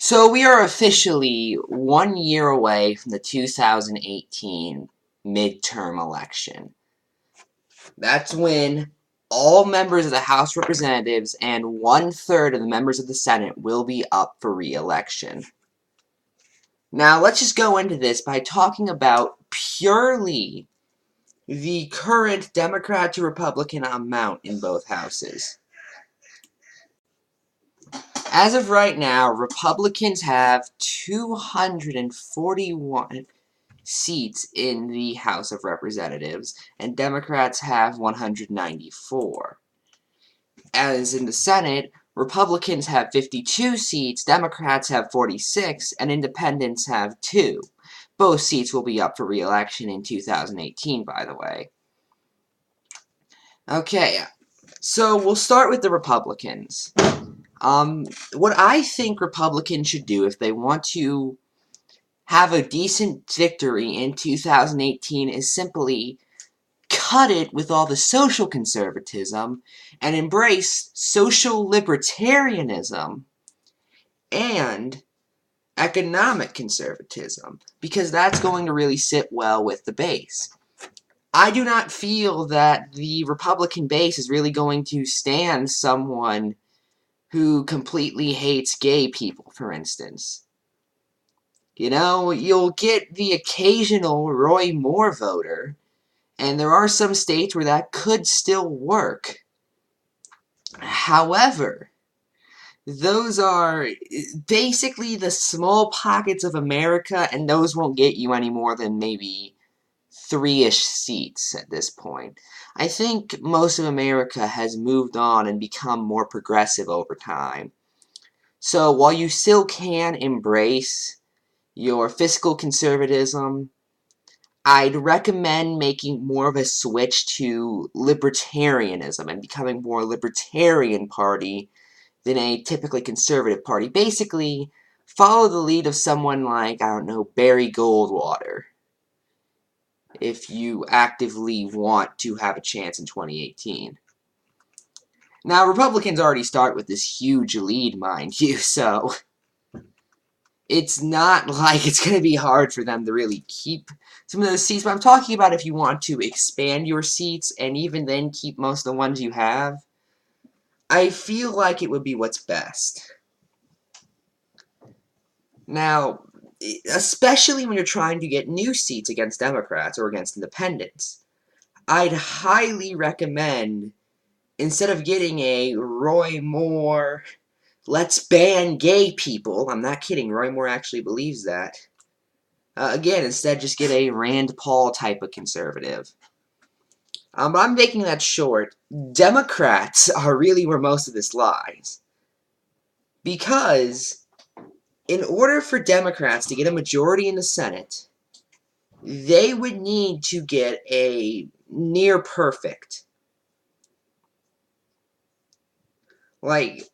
So we are officially 1 year away from the 2018 midterm election. That's when all members of the House of Representatives and 1/3 of the members of the Senate will be up for re-election. Now let's just go into this by talking about purely the current Democrat to Republican amount in both houses. As of right now, Republicans have 241 seats in the House of Representatives, and Democrats have 194. As in the Senate, Republicans have 52 seats, Democrats have 46, and Independents have 2. Both seats will be up for re-election in 2018, by the way. Okay, so we'll start with the Republicans. What I think Republicans should do if they want to have a decent victory in 2018 is simply cut it with all the social conservatism and embrace social libertarianism and economic conservatism, because that's going to really sit well with the base. I do not feel that the Republican base is really going to stand someone who completely hates gay people, for instance. You know, you'll get the occasional Roy Moore voter, and there are some states where that could still work. However, those are basically the small pockets of America, and those won't get you any more than maybe 3-ish seats at this point. I think most of America has moved on and become more progressive over time. So while you still can embrace your fiscal conservatism, I'd recommend making more of a switch to libertarianism and becoming more libertarian party than a typically conservative party. Basically, follow the lead of someone like, I don't know, Barry Goldwater, if you actively want to have a chance in 2018. Now, Republicans already start with this huge lead, mind you, so it's not like it's going to be hard for them to really keep some of those seats, but I'm talking about if you want to expand your seats and even then keep most of the ones you have. I feel like it would be what's best. Now, especially when you're trying to get new seats against Democrats or against independents, I'd highly recommend, instead of getting a Roy Moore, let's ban gay people, I'm not kidding, Roy Moore actually believes that, again, instead just get a Rand Paul type of conservative. But I'm making that short. Democrats are really where most of this lies. Because in order for Democrats to get a majority in the Senate, they would need to get a near perfect. Like,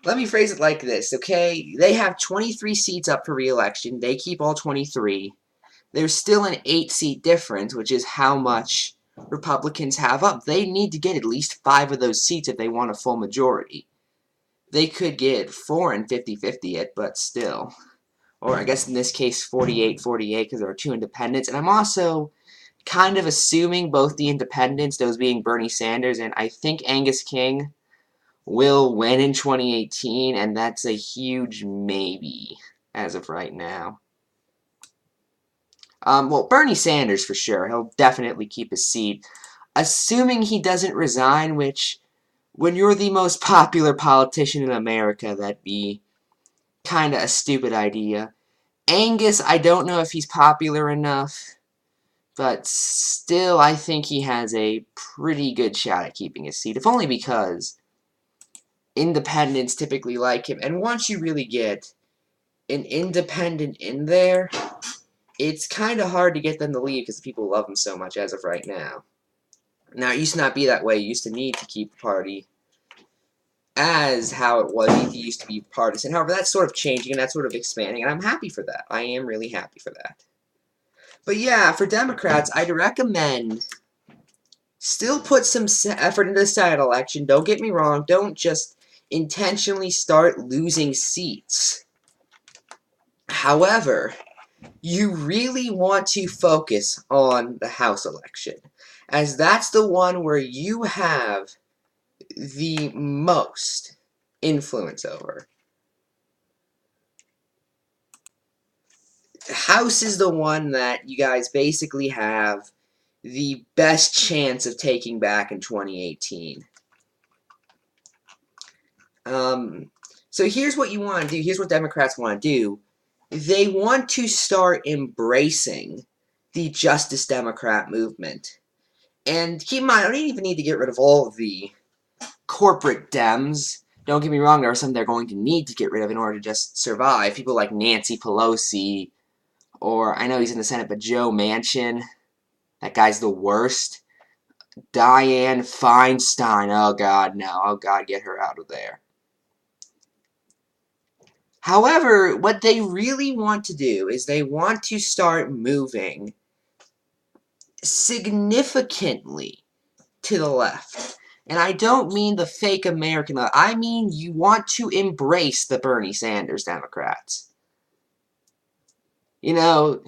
let me phrase it like this, okay? They have 23 seats up for re-election. They keep all 23. There's still an 8-seat difference, which is how much Republicans have up. They need to get at least 5 of those seats if they want a full majority. They could get 4 and 50-50 it, but still. Or I guess in this case 48-48 because there are 2 independents. And I'm also kind of assuming both the independents, those being Bernie Sanders and I think Angus King, will win in 2018, and that's a huge maybe as of right now. Well, Bernie Sanders for sure. He'll definitely keep his seat. Assuming he doesn't resign, which, when you're the most popular politician in America, that'd be kind of a stupid idea. Angus, I don't know if he's popular enough, but still I think he has a pretty good shot at keeping his seat, if only because independents typically like him. And once you really get an independent in there, it's kind of hard to get them to leave because people love him so much as of right now. Now, it used to not be that way. You used to need to keep the party as how it was. He used to be partisan. However, that's sort of changing and that's sort of expanding, and I'm happy for that. I am really happy for that. But yeah, for Democrats, I'd recommend still put some effort into the Senate election. Don't get me wrong. Don't just intentionally start losing seats. However, you really want to focus on the House election, as that's the one where you have the most influence over. House is the one that you guys basically have the best chance of taking back in 2018. So here's what you want to do. Here's what Democrats want to do. They want to start embracing the Justice Democrat movement. And keep in mind, I don't even need to get rid of all of the corporate Dems. Don't get me wrong, there are some they're going to need to get rid of in order to just survive. People like Nancy Pelosi, or I know he's in the Senate, but Joe Manchin. That guy's the worst. Dianne Feinstein. Oh, God, no. Oh, God, get her out of there. However, what they really want to do is they want to start moving significantly to the left. And I don't mean the fake American left. I mean you want to embrace the Bernie Sanders Democrats. You know,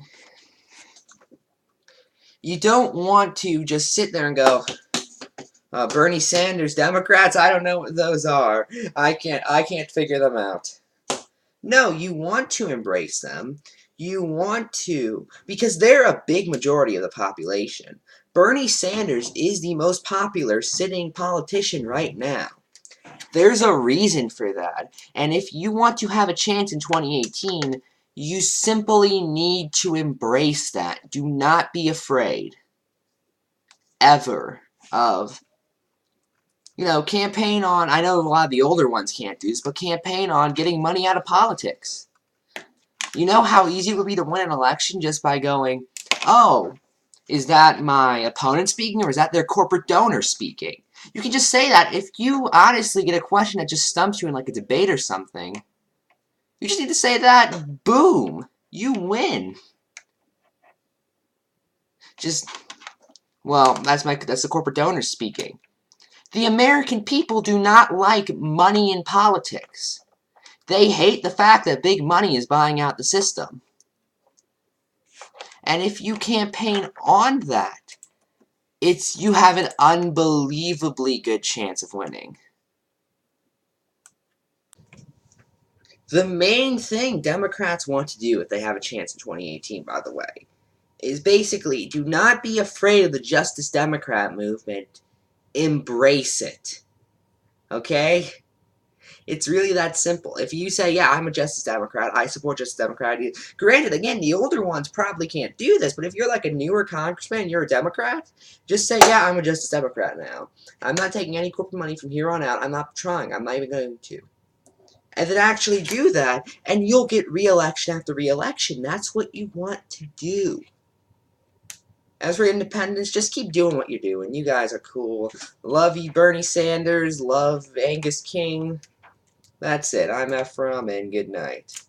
you don't want to just sit there and go, Bernie Sanders Democrats, I don't know what those are. I can't figure them out. No, you want to embrace them. You want to, because they're a big majority of the population. Bernie Sanders is the most popular sitting politician right now. There's a reason for that. And if you want to have a chance in 2018, you simply need to embrace that. Do not be afraid, ever, of, campaign on, I know a lot of the older ones can't do this, but campaign on getting money out of politics. You know how easy it would be to win an election just by going, oh, is that my opponent speaking or is that their corporate donor speaking? You can just say that. If you honestly get a question that just stumps you in like a debate or something, you just need to say that, boom, you win. Well, that's the corporate donor speaking. The American people do not like money in politics. They hate the fact that big money is buying out the system. And if you campaign on that, you have an unbelievably good chance of winning. The main thing Democrats want to do if they have a chance in 2018, by the way, is basically do not be afraid of the Justice Democrat movement. Embrace it. Okay? It's really that simple. If you say, yeah, I'm a Justice Democrat, I support Justice Democrat. Granted, again, the older ones probably can't do this, but if you're like a newer congressman and you're a Democrat, just say, yeah, I'm a Justice Democrat now. I'm not taking any corporate money from here on out. I'm not trying. I'm not even going to. And then actually do that, and you'll get re-election after re-election. That's what you want to do. As for independents, just keep doing what you're doing. You guys are cool. Love you, Bernie Sanders. Love Angus King. That's it. I'm Ephrom, and good night.